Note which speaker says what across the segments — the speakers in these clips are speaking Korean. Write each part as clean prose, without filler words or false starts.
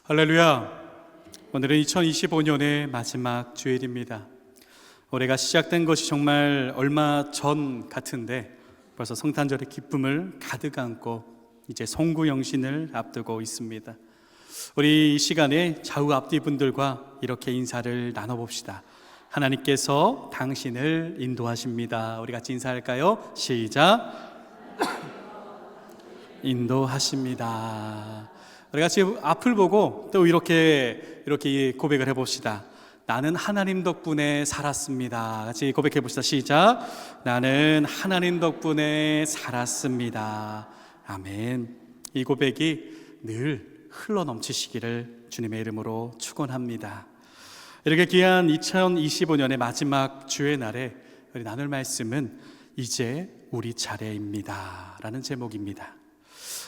Speaker 1: 할렐루야. 오늘은 2025년의 마지막 주일입니다. 올해가 시작된 것이 정말 얼마 전 같은데 벌써 성탄절의 기쁨을 가득 안고 이제 송구영신을 앞두고 있습니다. 우리 이 시간에 좌우 앞뒤 분들과 이렇게 인사를 나눠봅시다. 하나님께서 당신을 인도하십니다. 우리 같이 인사할까요? 시작. 인도하십니다. 우리 같이 앞을 보고 또 이렇게 고백을 해봅시다. 나는 하나님 덕분에 살았습니다. 같이 고백해 봅시다. 시작. 나는 하나님 덕분에 살았습니다. 아멘. 이 고백이 늘 흘러 넘치시기를 주님의 이름으로 축원합니다. 이렇게 귀한 2025년의 마지막 주의 날에 우리 나눌 말씀은 이제 우리 차례입니다 라는 제목입니다.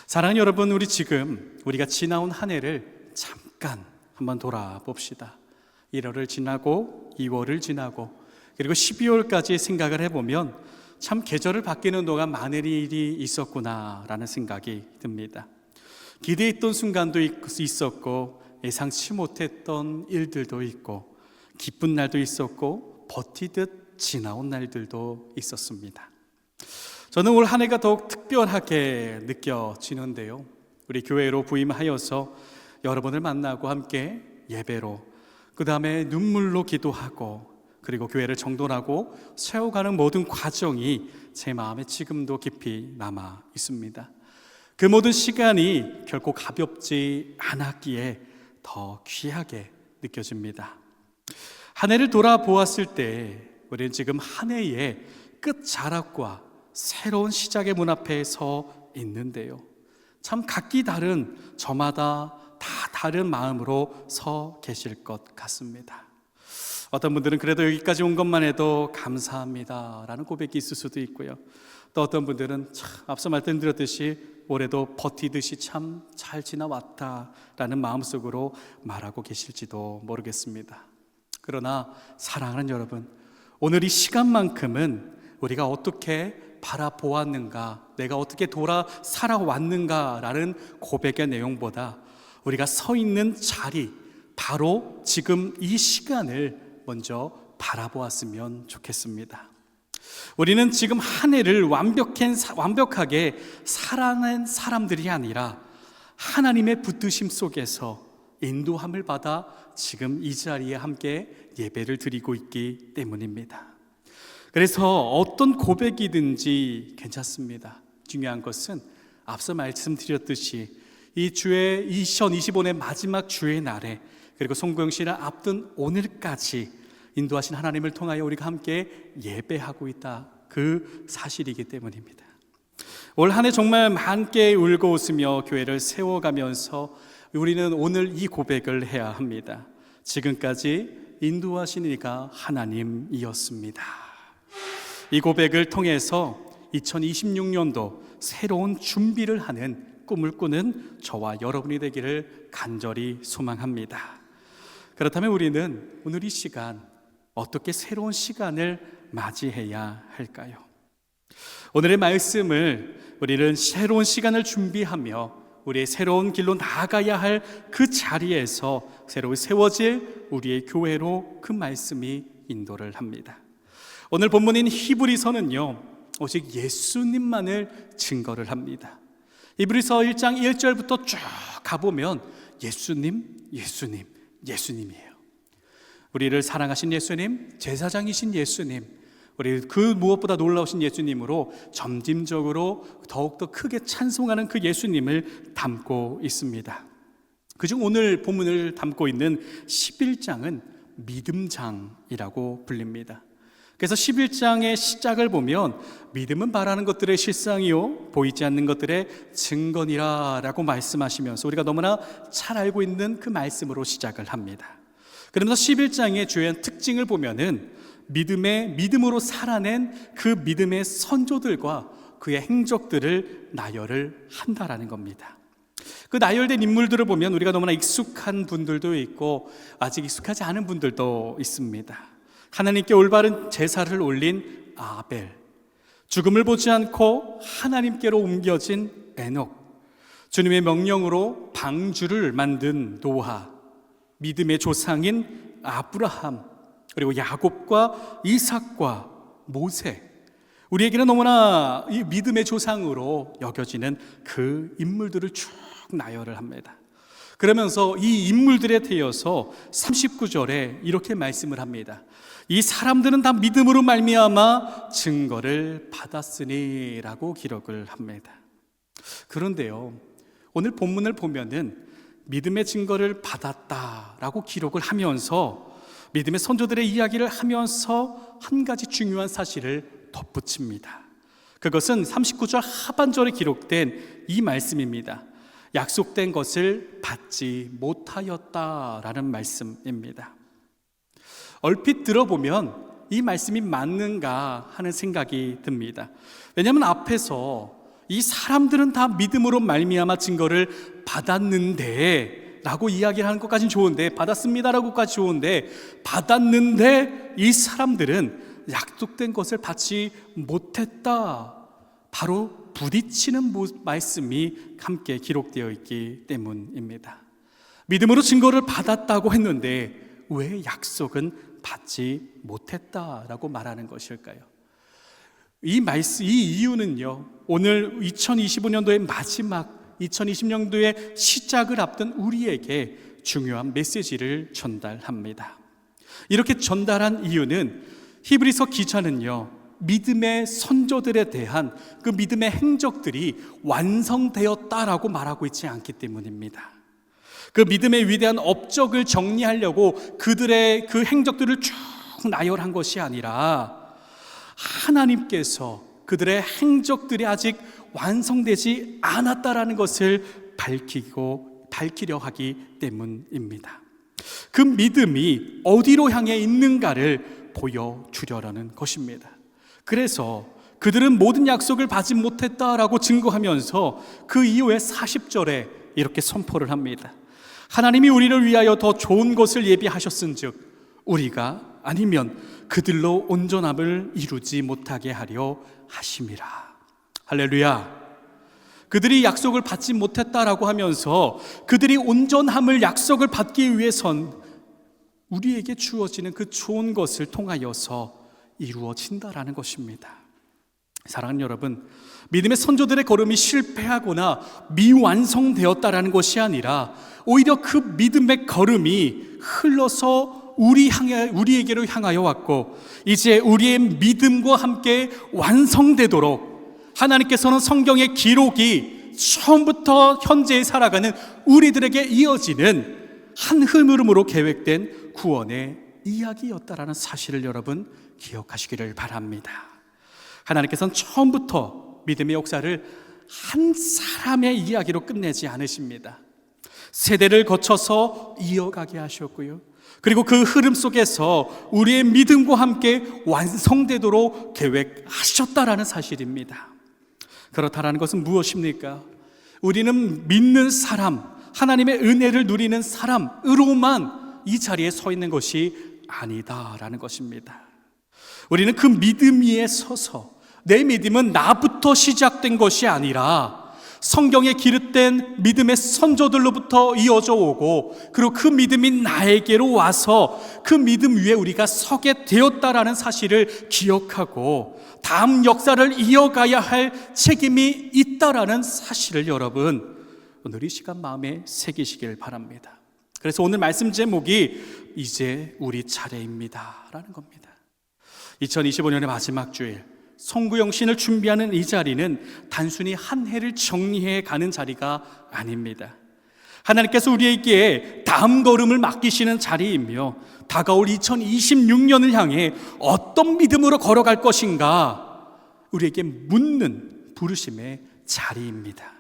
Speaker 1: 사랑하는 여러분, 우리가 지나온 한 해를 잠깐 한번 돌아봅시다. 1월을 지나고 2월을 지나고 그리고 12월까지 생각을 해보면 참 계절을 바뀌는 동안 많은 일이 있었구나라는 생각이 듭니다. 기대했던 순간도 있었고 예상치 못했던 일들도 있고 기쁜 날도 있었고 버티듯 지나온 날들도 있었습니다. 저는 올 한 해가 더욱 특별하게 느껴지는데요, 우리 교회로 부임하여서 여러분을 만나고 함께 예배로, 그 다음에 눈물로 기도하고 그리고 교회를 정돈하고 세워가는 모든 과정이 제 마음에 지금도 깊이 남아 있습니다. 그 모든 시간이 결코 가볍지 않았기에 더 귀하게 느껴집니다. 한 해를 돌아보았을 때 우리는 지금 한 해의 끝자락과 새로운 시작의 문 앞에 서 있는데요, 참 각기 다른 저마다 다 다른 마음으로 서 계실 것 같습니다. 어떤 분들은 그래도 여기까지 온 것만 해도 감사합니다 라는 고백이 있을 수도 있고요, 또 어떤 분들은 앞서 말씀드렸듯이 올해도 버티듯이 참 잘 지나왔다 라는 마음속으로 말하고 계실지도 모르겠습니다. 그러나 사랑하는 여러분, 오늘 이 시간만큼은 우리가 어떻게 바라보았는가, 내가 어떻게 돌아 살아왔는가라는 고백의 내용보다 우리가 서 있는 자리, 바로 지금 이 시간을 먼저 바라보았으면 좋겠습니다. 우리는 지금 한 해를 완벽하게 살아낸 사람들이 아니라 하나님의 붙드심 속에서 인도함을 받아 지금 이 자리에 함께 예배를 드리고 있기 때문입니다. 그래서 어떤 고백이든지 괜찮습니다. 중요한 것은 앞서 말씀드렸듯이 이 주의 2025년 마지막 주의 날에 그리고 송구영신을 앞둔 오늘까지 인도하신 하나님을 통하여 우리가 함께 예배하고 있다, 그 사실이기 때문입니다. 올 한 해 정말 함께 울고 웃으며 교회를 세워가면서 우리는 오늘 이 고백을 해야 합니다. 지금까지 인도하신 이가 하나님이었습니다. 이 고백을 통해서 2026년도 새로운 준비를 하는 꿈을 꾸는 저와 여러분이 되기를 간절히 소망합니다. 그렇다면 우리는 오늘 이 시간 어떻게 새로운 시간을 맞이해야 할까요? 오늘의 말씀을 우리는 새로운 시간을 준비하며 우리의 새로운 길로 나아가야 할 그 자리에서 새로 세워질 우리의 교회로 그 말씀이 인도를 합니다. 오늘 본문인 히브리서는요, 오직 예수님만을 증거를 합니다. 히브리서 1장 1절부터 쭉 가보면 예수님, 예수님, 예수님이에요. 우리를 사랑하신 예수님, 제사장이신 예수님, 우리 그 무엇보다 놀라우신 예수님으로 점진적으로 더욱더 크게 찬송하는 그 예수님을 담고 있습니다. 그중 오늘 본문을 담고 있는 11장은 믿음장이라고 불립니다. 그래서 11장의 시작을 보면 믿음은 바라는 것들의 실상이요 보이지 않는 것들의 증거니라 라고 말씀하시면서 우리가 너무나 잘 알고 있는 그 말씀으로 시작을 합니다. 그러면서 11장의 주요한 특징을 보면은 믿음으로 살아낸 그 믿음의 선조들과 그의 행적들을 나열을 한다라는 겁니다. 그 나열된 인물들을 보면 우리가 너무나 익숙한 분들도 있고 아직 익숙하지 않은 분들도 있습니다. 하나님께 올바른 제사를 올린 아벨, 죽음을 보지 않고 하나님께로 옮겨진 에녹, 주님의 명령으로 방주를 만든 노아, 믿음의 조상인 아브라함, 그리고 야곱과 이삭과 모세, 우리에게는 너무나 이 믿음의 조상으로 여겨지는 그 인물들을 쭉 나열을 합니다. 그러면서 이 인물들에 대해서 39절에 이렇게 말씀을 합니다. 이 사람들은 다 믿음으로 말미암아 증거를 받았으니 라고 기록을 합니다. 그런데요, 오늘 본문을 보면은 믿음의 증거를 받았다라고 기록을 하면서 믿음의 선조들의 이야기를 하면서 한 가지 중요한 사실을 덧붙입니다. 그것은 39절 하반절에 기록된 이 말씀입니다. 약속된 것을 받지 못하였다라는 말씀입니다. 얼핏 들어보면 이 말씀이 맞는가 하는 생각이 듭니다. 왜냐하면 앞에서 이 사람들은 다 믿음으로 말미암아 증거를 받았는데 라고 이야기를 하는 것까지는 좋은데, 받았습니다라고까지 좋은데, 받았는데 이 사람들은 약속된 것을 받지 못했다, 바로 부딪히는 말씀이 함께 기록되어 있기 때문입니다. 믿음으로 증거를 받았다고 했는데 왜 약속은 받지 못했다라고 말하는 것일까요? 이 이유는요, 오늘 2025년도의 마지막, 2020년도의 시작을 앞둔 우리에게 중요한 메시지를 전달합니다. 이렇게 전달한 이유는 히브리서 기자는요, 믿음의 선조들에 대한 그 믿음의 행적들이 완성되었다라고 말하고 있지 않기 때문입니다. 그 믿음의 위대한 업적을 정리하려고 그들의 그 행적들을 쭉 나열한 것이 아니라 하나님께서 그들의 행적들이 아직 완성되지 않았다라는 것을 밝히려 하기 때문입니다. 그 믿음이 어디로 향해 있는가를 보여주려는 것입니다. 그래서 그들은 모든 약속을 받지 못했다라고 증거하면서 그 이후에 40절에 이렇게 선포를 합니다. 하나님이 우리를 위하여 더 좋은 것을 예비하셨은즉 우리가 아니면 그들로 온전함을 이루지 못하게 하려 하심이라. 할렐루야. 그들이 약속을 받지 못했다라고 하면서 그들이 온전함을 약속을 받기 위해선 우리에게 주어지는 그 좋은 것을 통하여서 이루어진다라는 것입니다. 사랑하는 여러분, 믿음의 선조들의 걸음이 실패하거나 미완성되었다라는 것이 아니라 오히려 그 믿음의 걸음이 흘러서 우리에게로 향하여 왔고, 이제 우리의 믿음과 함께 완성되도록 하나님께서는 성경의 기록이 처음부터 현재에 살아가는 우리들에게 이어지는 한 흐름으로 계획된 구원의 이야기였다라는 사실을 여러분 기억하시기를 바랍니다. 하나님께서는 처음부터 믿음의 역사를 한 사람의 이야기로 끝내지 않으십니다. 세대를 거쳐서 이어가게 하셨고요, 그리고 그 흐름 속에서 우리의 믿음과 함께 완성되도록 계획하셨다라는 사실입니다. 그렇다라는 것은 무엇입니까? 우리는 믿는 사람, 하나님의 은혜를 누리는 사람으로만 이 자리에 서 있는 것이 아니다라는 것입니다. 우리는 그 믿음 위에 서서 내 믿음은 나부터 시작된 것이 아니라 성경에 기록된 믿음의 선조들로부터 이어져 오고, 그리고 그 믿음이 나에게로 와서 그 믿음 위에 우리가 서게 되었다라는 사실을 기억하고 다음 역사를 이어가야 할 책임이 있다라는 사실을 여러분 오늘 이 시간 마음에 새기시길 바랍니다. 그래서 오늘 말씀 제목이 이제 우리 차례입니다 라는 겁니다. 2025년의 마지막 주일, 송구영신을 준비하는 이 자리는 단순히 한 해를 정리해 가는 자리가 아닙니다. 하나님께서 우리에게 다음 걸음을 맡기시는 자리이며 다가올 2026년을 향해 어떤 믿음으로 걸어갈 것인가 우리에게 묻는 부르심의 자리입니다.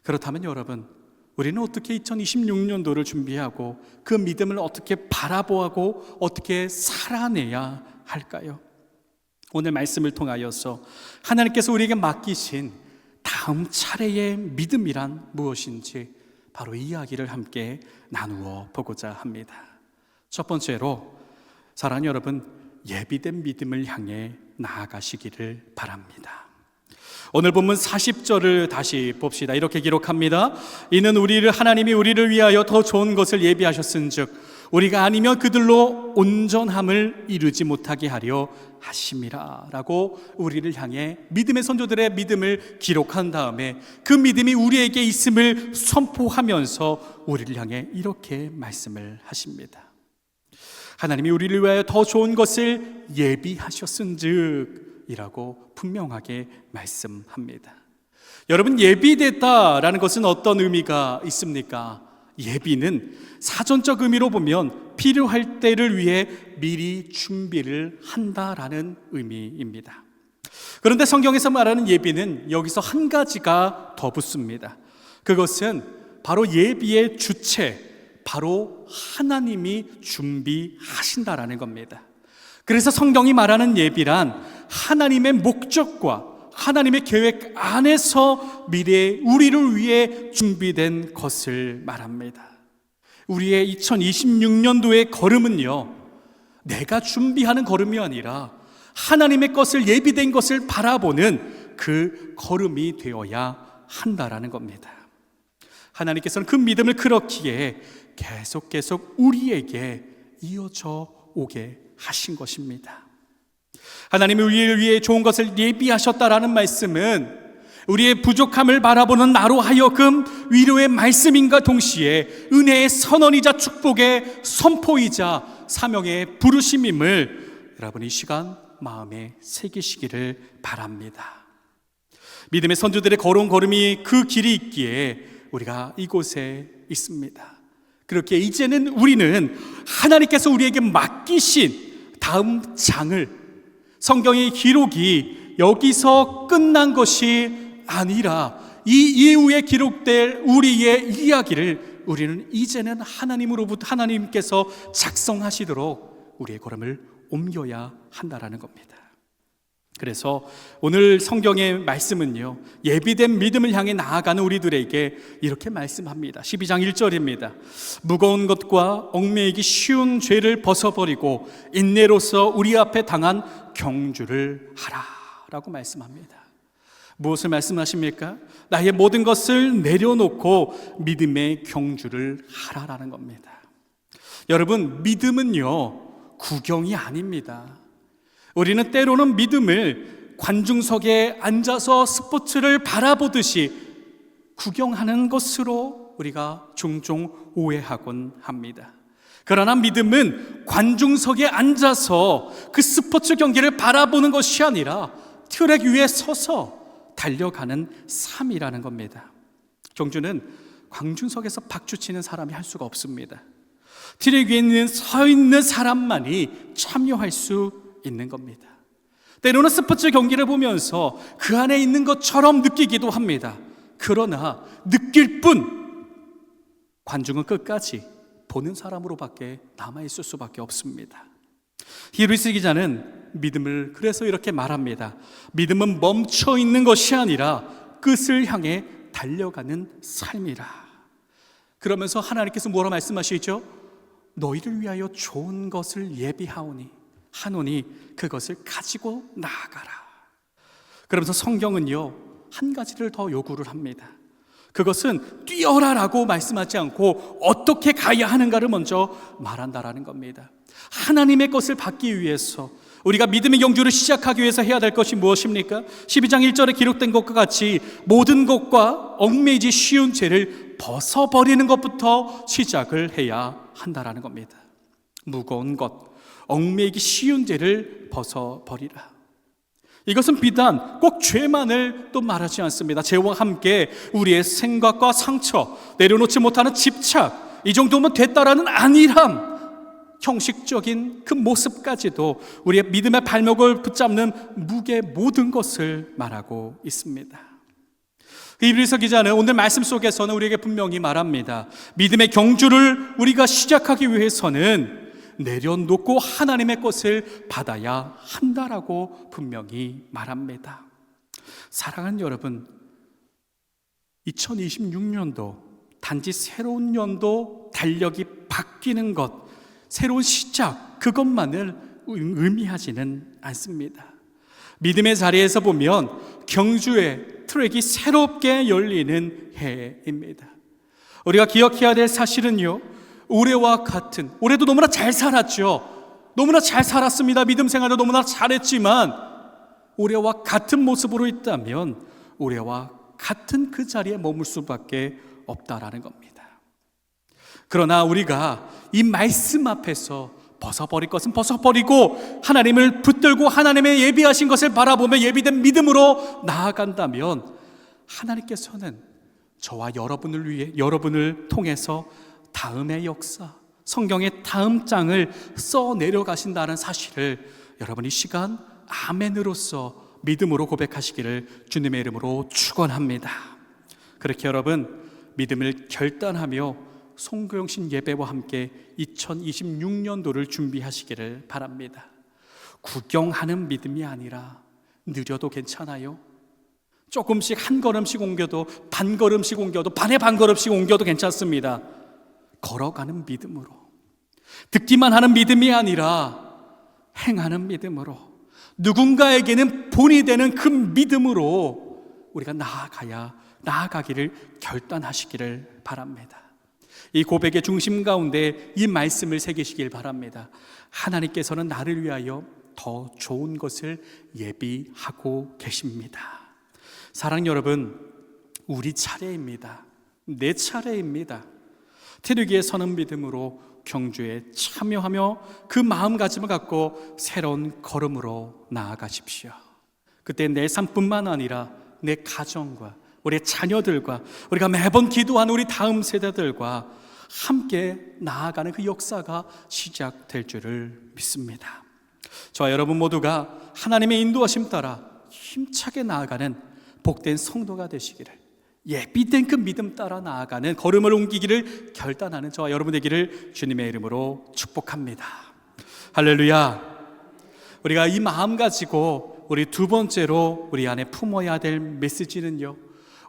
Speaker 1: 그렇다면 여러분, 우리는 어떻게 2026년도를 준비하고 그 믿음을 어떻게 바라보고 어떻게 살아내야 할까요? 오늘 말씀을 통하여서 하나님께서 우리에게 맡기신 다음 차례의 믿음이란 무엇인지 바로 이 이야기를 함께 나누어 보고자 합니다. 첫 번째로 사랑하는 여러분, 예비된 믿음을 향해 나아가시기를 바랍니다. 오늘 본문 40절을 다시 봅시다. 이렇게 기록합니다. 이는 하나님이 우리를 위하여 더 좋은 것을 예비하셨은즉 우리가 아니면 그들로 온전함을 이루지 못하게 하려 하심이라 라고 우리를 향해 믿음의 선조들의 믿음을 기록한 다음에 그 믿음이 우리에게 있음을 선포하면서 우리를 향해 이렇게 말씀을 하십니다. 하나님이 우리를 위하여 더 좋은 것을 예비하셨은즉 이라고 분명하게 말씀합니다. 여러분, 예비됐다라는 것은 어떤 의미가 있습니까? 예비는 사전적 의미로 보면 필요할 때를 위해 미리 준비를 한다라는 의미입니다. 그런데 성경에서 말하는 예비는 여기서 한 가지가 더 붙습니다. 그것은 바로 예비의 주체, 바로 하나님이 준비하신다라는 겁니다. 그래서 성경이 말하는 예비란 하나님의 목적과 하나님의 계획 안에서 미래에 우리를 위해 준비된 것을 말합니다. 우리의 2026년도의 걸음은요, 내가 준비하는 걸음이 아니라 하나님의 것을, 예비된 것을 바라보는 그 걸음이 되어야 한다라는 겁니다. 하나님께서는 그 믿음을 그렇기에 계속 우리에게 이어져 오게 하신 것입니다. 하나님이 우리를 위해 좋은 것을 예비하셨다라는 말씀은 우리의 부족함을 바라보는 나로 하여금 위로의 말씀인가 동시에 은혜의 선언이자 축복의 선포이자 사명의 부르심임을 여러분 이 시간 마음에 새기시기를 바랍니다. 믿음의 선조들의 걸어온 걸음이 그 길이 있기에 우리가 이곳에 있습니다. 그렇게 이제는 우리는 하나님께서 우리에게 맡기신 다음 장을, 성경의 기록이 여기서 끝난 것이 아니라 이 이후에 기록될 우리의 이야기를 우리는 이제는 하나님께서 작성하시도록 우리의 걸음을 옮겨야 한다라는 겁니다. 그래서 오늘 성경의 말씀은요, 예비된 믿음을 향해 나아가는 우리들에게 이렇게 말씀합니다. 12장 1절입니다. 무거운 것과 얽매이기 쉬운 죄를 벗어버리고 인내로서 우리 앞에 당한 경주를 하라 라고 말씀합니다. 무엇을 말씀하십니까? 나의 모든 것을 내려놓고 믿음의 경주를 하라라는 겁니다. 여러분, 믿음은요, 구경이 아닙니다. 우리는 때로는 믿음을 관중석에 앉아서 스포츠를 바라보듯이 구경하는 것으로 우리가 종종 오해하곤 합니다. 그러나 믿음은 관중석에 앉아서 그 스포츠 경기를 바라보는 것이 아니라 트랙 위에 서서 달려가는 삶이라는 겁니다. 경주는 관중석에서 박수치는 사람이 할 수가 없습니다. 트랙 위에 서 있는 사람만이 참여할 수 있는 겁니다. 때로는 스포츠 경기를 보면서 그 안에 있는 것처럼 느끼기도 합니다. 그러나 느낄 뿐 관중은 끝까지 보는 사람으로밖에 남아있을 수밖에 없습니다. 히브리서 기자는 믿음을 그래서 이렇게 말합니다. 믿음은 멈춰 있는 것이 아니라 끝을 향해 달려가는 삶이라. 그러면서 하나님께서 뭐라 말씀하시죠? 너희를 위하여 좋은 것을 예비하노니 그것을 가지고 나아가라. 그러면서 성경은요, 한 가지를 더 요구를 합니다. 그것은 뛰어라라고 말씀하지 않고 어떻게 가야 하는가를 먼저 말한다라는 겁니다. 하나님의 것을 받기 위해서, 우리가 믿음의 경주를 시작하기 위해서 해야 될 것이 무엇입니까? 12장 1절에 기록된 것과 같이 모든 것과 얽매이지 쉬운 죄를 벗어버리는 것부터 시작을 해야 한다라는 겁니다. 무거운 것, 얽매이기 쉬운 죄를 벗어버리라. 이것은 비단 꼭 죄만을 또 말하지 않습니다. 죄와 함께 우리의 생각과 상처, 내려놓지 못하는 집착, 이 정도면 됐다라는 안일함, 형식적인 그 모습까지도 우리의 믿음의 발목을 붙잡는 무게 모든 것을 말하고 있습니다. 히브리서 기자는 오늘 말씀 속에서는 우리에게 분명히 말합니다. 믿음의 경주를 우리가 시작하기 위해서는 내려놓고 하나님의 것을 받아야 한다라고 분명히 말합니다. 사랑하는 여러분, 2026년도 단지 새로운 연도, 달력이 바뀌는 것, 새로운 시작, 그것만을 의미하지는 않습니다. 믿음의 자리에서 보면 경주의 트랙이 새롭게 열리는 해입니다. 우리가 기억해야 될 사실은요, 올해와 같은, 올해도 너무나 잘 살았죠. 너무나 잘 살았습니다. 믿음 생활도 너무나 잘했지만 올해와 같은 모습으로 있다면 올해와 같은 그 자리에 머물 수밖에 없다라는 겁니다. 그러나 우리가 이 말씀 앞에서 벗어버릴 것은 벗어버리고 하나님을 붙들고 하나님의 예비하신 것을 바라보며 예비된 믿음으로 나아간다면 하나님께서는 저와 여러분을 위해, 여러분을 통해서 다음의 역사, 성경의 다음 장을 써 내려가신다는 사실을 여러분 이 시간 아멘으로서 믿음으로 고백하시기를 주님의 이름으로 축원합니다. 그렇게 여러분 믿음을 결단하며 송교영신 예배와 함께 2026년도를 준비하시기를 바랍니다. 구경하는 믿음이 아니라 느려도 괜찮아요. 조금씩 한 걸음씩 옮겨도, 반 걸음씩 옮겨도, 반의 반 걸음씩 옮겨도 괜찮습니다. 걸어가는 믿음으로, 듣기만 하는 믿음이 아니라 행하는 믿음으로, 누군가에게는 본이 되는 그 믿음으로 우리가 나아가기를 결단하시기를 바랍니다. 이 고백의 중심 가운데 이 말씀을 새기시길 바랍니다. 하나님께서는 나를 위하여 더 좋은 것을 예비하고 계십니다. 사랑 여러분, 우리 차례입니다. 내 차례입니다. 태르기에 서는 믿음으로 경주에 참여하며 그 마음가짐을 갖고 새로운 걸음으로 나아가십시오. 그때 내 삶뿐만 아니라 내 가정과 우리 자녀들과 우리가 매번 기도하는 우리 다음 세대들과 함께 나아가는 그 역사가 시작될 줄을 믿습니다. 저와 여러분 모두가 하나님의 인도하심 따라 힘차게 나아가는 복된 성도가 되시기를, 예비된 그 믿음 따라 나아가는 걸음을 옮기기를 결단하는 저와 여러분 되기를 주님의 이름으로 축복합니다. 할렐루야. 우리가 이 마음 가지고 우리 두 번째로 우리 안에 품어야 될 메시지는요,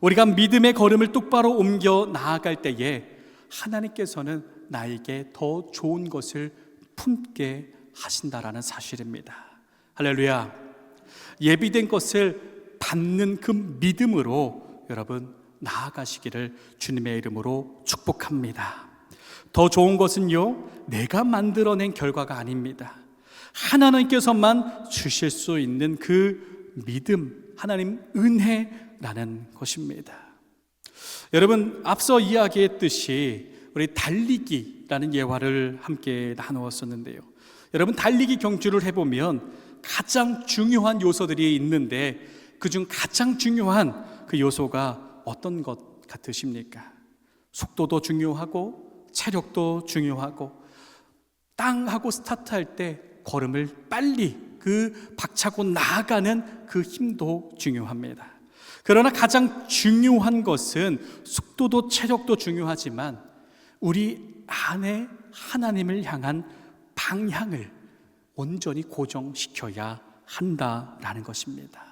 Speaker 1: 우리가 믿음의 걸음을 똑바로 옮겨 나아갈 때에 하나님께서는 나에게 더 좋은 것을 품게 하신다라는 사실입니다. 할렐루야. 예비된 것을 받는 그 믿음으로 여러분 나아가시기를 주님의 이름으로 축복합니다. 더 좋은 것은요, 내가 만들어낸 결과가 아닙니다. 하나님께서만 주실 수 있는 그 믿음, 하나님 은혜라는 것입니다. 여러분, 앞서 이야기했듯이 우리 달리기라는 예화를 함께 나누었었는데요, 여러분 달리기 경주를 해보면 가장 중요한 요소들이 있는데 그중 가장 중요한 그 요소가 어떤 것 같으십니까? 속도도 중요하고 체력도 중요하고 땅 하고 스타트할 때 걸음을 빨리 그 박차고 나아가는 그 힘도 중요합니다. 그러나 가장 중요한 것은 속도도 체력도 중요하지만 우리 안에 하나님을 향한 방향을 온전히 고정시켜야 한다라는 것입니다.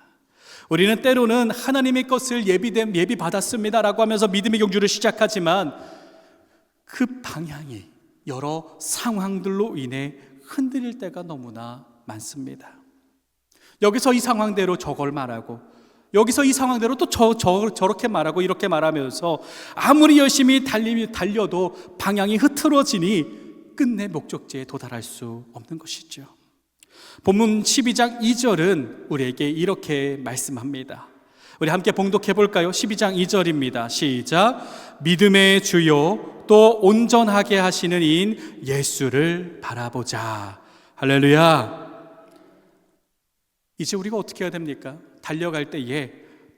Speaker 1: 우리는 때로는 하나님의 것을 예비 받았습니다라고 하면서 믿음의 경주를 시작하지만 그 방향이 여러 상황들로 인해 흔들릴 때가 너무나 많습니다. 여기서 이 상황대로 저걸 말하고 여기서 이 상황대로 또 저렇게 말하고 이렇게 말하면서 아무리 열심히 달려도 방향이 흐트러지니 끝내 목적지에 도달할 수 없는 것이죠. 본문 12장 2절은 우리에게 이렇게 말씀합니다. 우리 함께 봉독해 볼까요? 12장 2절입니다. 시작. 믿음의 주요 또 온전하게 하시는 이인 예수를 바라보자. 할렐루야. 이제 우리가 어떻게 해야 됩니까? 달려갈 때에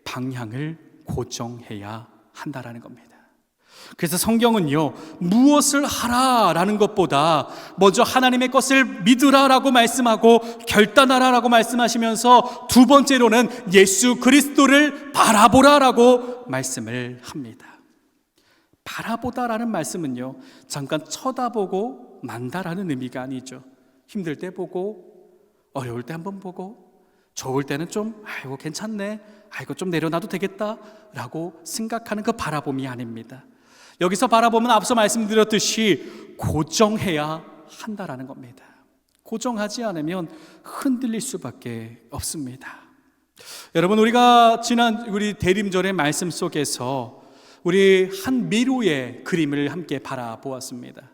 Speaker 1: 방향을 고정해야 한다라는 겁니다. 그래서 성경은요, 무엇을 하라라는 것보다 먼저 하나님의 것을 믿으라라고 말씀하고 결단하라라고 말씀하시면서 두 번째로는 예수 그리스도를 바라보라라고 말씀을 합니다. 바라보다라는 말씀은요, 잠깐 쳐다보고 만다라는 의미가 아니죠. 힘들 때 보고, 어려울 때 한번 보고, 좋을 때는 좀 아이고 괜찮네, 아이고 좀 내려놔도 되겠다 라고 생각하는 그 바라봄이 아닙니다. 여기서 바라보면 앞서 말씀드렸듯이 고정해야 한다라는 겁니다. 고정하지 않으면 흔들릴 수밖에 없습니다. 여러분, 우리가 지난 우리 대림절의 말씀 속에서 우리 한 미로의 그림을 함께 바라보았습니다.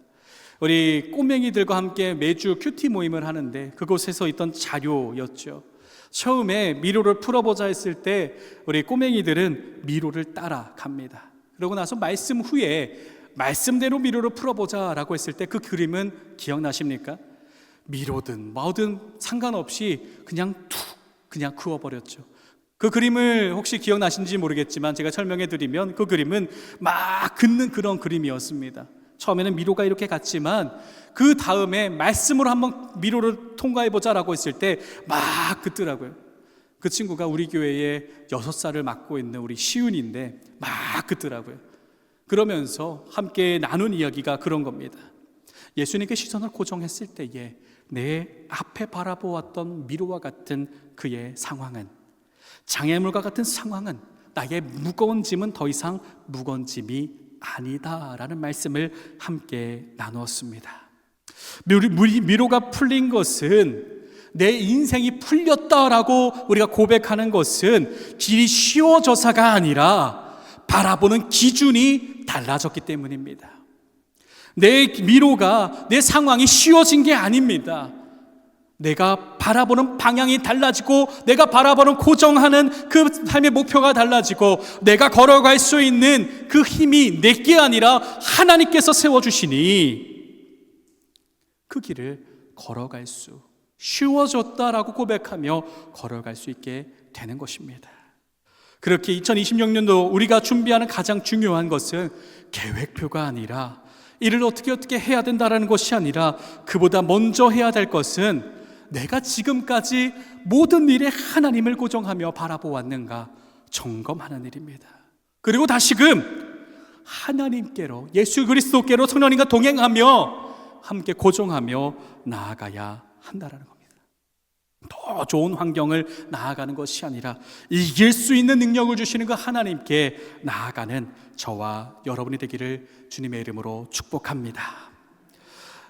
Speaker 1: 우리 꼬맹이들과 함께 매주 큐티 모임을 하는데 그곳에서 있던 자료였죠. 처음에 미로를 풀어보자 했을 때 우리 꼬맹이들은 미로를 따라갑니다. 그러고 나서 말씀 후에 말씀대로 미로를 풀어보자 라고 했을 때 그 그림은 기억나십니까? 미로든 뭐든 상관없이 그냥 그냥 그어버렸죠. 그 그림을 혹시 기억나신지 모르겠지만 제가 설명해 드리면 그 그림은 막 긋는 그런 그림이었습니다. 처음에는 미로가 이렇게 갔지만 그 다음에 말씀으로 한번 미로를 통과해보자 라고 했을 때 막 긋더라고요. 그 친구가 우리 교회에 6살을 맡고 있는 우리 시은인데 막 긋더라고요. 그러면서 함께 나눈 이야기가 그런 겁니다. 예수님께 시선을 고정했을 때에 내 앞에 바라보았던 미로와 같은 그의 상황은, 장애물과 같은 상황은, 나의 무거운 짐은 더 이상 무거운 짐이 아니다라는 말씀을 함께 나누었습니다. 미로가 풀린 것은 내 인생이 풀렸다라고 우리가 고백하는 것은 길이 쉬워져서가 아니라 바라보는 기준이 달라졌기 때문입니다. 내 미로가, 내 상황이 쉬워진 게 아닙니다. 내가 바라보는 방향이 달라지고 내가 바라보는 고정하는 그 삶의 목표가 달라지고 내가 걸어갈 수 있는 그 힘이 내게 아니라 하나님께서 세워주시니 그 길을 걸어갈 수, 쉬워졌다라고 고백하며 걸어갈 수 있게 되는 것입니다. 그렇게 2026년도 우리가 준비하는 가장 중요한 것은 계획표가 아니라, 이를 어떻게 해야 된다라는 것이 아니라, 그보다 먼저 해야 될 것은 내가 지금까지 모든 일에 하나님을 고정하며 바라보았는가 점검하는 일입니다. 그리고 다시금 하나님께로, 예수 그리스도께로 성령님과 동행하며 함께 고정하며 나아가야 한다라는 겁니다. 더 좋은 환경을 나아가는 것이 아니라 이길 수 있는 능력을 주시는 그 하나님께 나아가는 저와 여러분이 되기를 주님의 이름으로 축복합니다.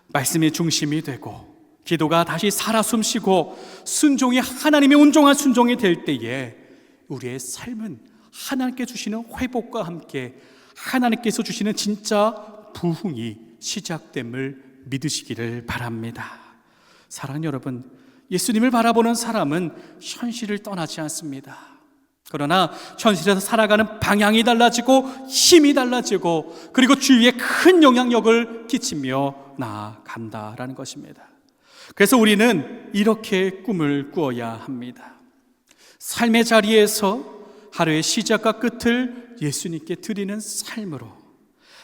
Speaker 1: 말씀이 중심이 되고 기도가 다시 살아 숨쉬고 순종이 하나님의 온전한 순종이 될 때에 우리의 삶은 하나님께 주시는 회복과 함께 하나님께서 주시는 진짜 부흥이 시작됨을 믿으시기를 바랍니다. 사랑하는 여러분, 예수님을 바라보는 사람은 현실을 떠나지 않습니다. 그러나 현실에서 살아가는 방향이 달라지고 힘이 달라지고 그리고 주위에 큰 영향력을 끼치며 나아간다라는 것입니다. 그래서 우리는 이렇게 꿈을 꾸어야 합니다. 삶의 자리에서 하루의 시작과 끝을 예수님께 드리는 삶으로,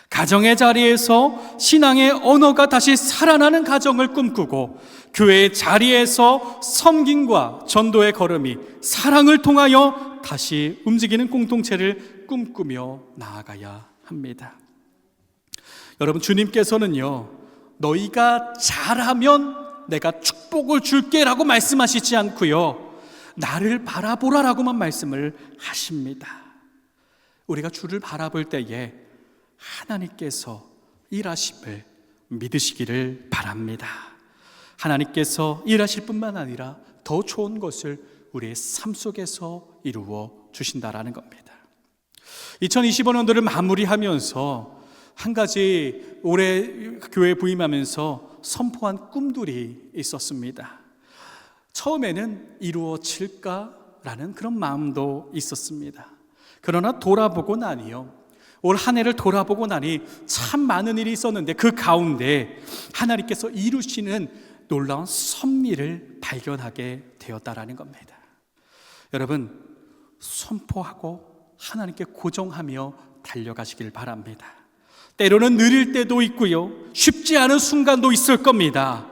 Speaker 1: 가정의 자리에서 신앙의 언어가 다시 살아나는 가정을 꿈꾸고 교회의 자리에서 섬김과 전도의 걸음이 사랑을 통하여 다시 움직이는 공동체를 꿈꾸며 나아가야 합니다. 여러분, 주님께서는요, 너희가 잘하면 내가 축복을 줄게 라고 말씀하시지 않고요, 나를 바라보라라고만 말씀을 하십니다. 우리가 주를 바라볼 때에 하나님께서 일하심을 믿으시기를 바랍니다. 하나님께서 일하실 뿐만 아니라 더 좋은 것을 우리의 삶 속에서 이루어 주신다라는 겁니다. 2025년도를 마무리하면서 한 가지 올해 교회 부임하면서 선포한 꿈들이 있었습니다. 처음에는 이루어질까라는 그런 마음도 있었습니다. 그러나 돌아보고 나니요, 올 한 해를 돌아보고 나니 참 많은 일이 있었는데 그 가운데 하나님께서 이루시는 놀라운 섭리를 발견하게 되었다라는 겁니다. 여러분, 선포하고 하나님께 고정하며 달려가시길 바랍니다. 때로는 느릴 때도 있고요, 쉽지 않은 순간도 있을 겁니다.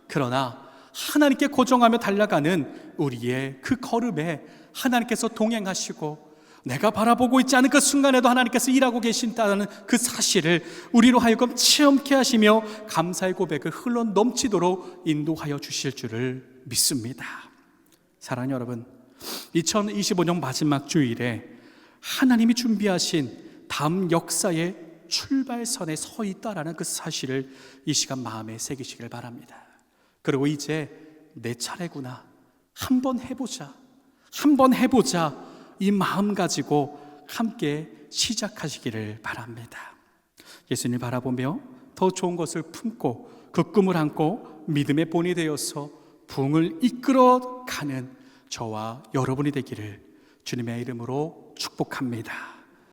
Speaker 1: 그러나 하나님께 고정하며 달려가는 우리의 그 걸음에 하나님께서 동행하시고 내가 바라보고 있지 않은 그 순간에도 하나님께서 일하고 계신다는 그 사실을 우리로 하여금 체험케 하시며 감사의 고백을 흘러 넘치도록 인도하여 주실 줄을 믿습니다. 사랑하는 여러분, 2025년 마지막 주일에 하나님이 준비하신 다음 역사의 출발선에 서 있다라는 그 사실을 이 시간 마음에 새기시길 바랍니다. 그리고 이제 내 차례구나, 한번 해보자, 한번 해보자, 이 마음 가지고 함께 시작하시기를 바랍니다. 예수님 바라보며 더 좋은 것을 품고 그 꿈을 안고 믿음의 본이 되어서 부흥을 이끌어가는 저와 여러분이 되기를 주님의 이름으로 축복합니다.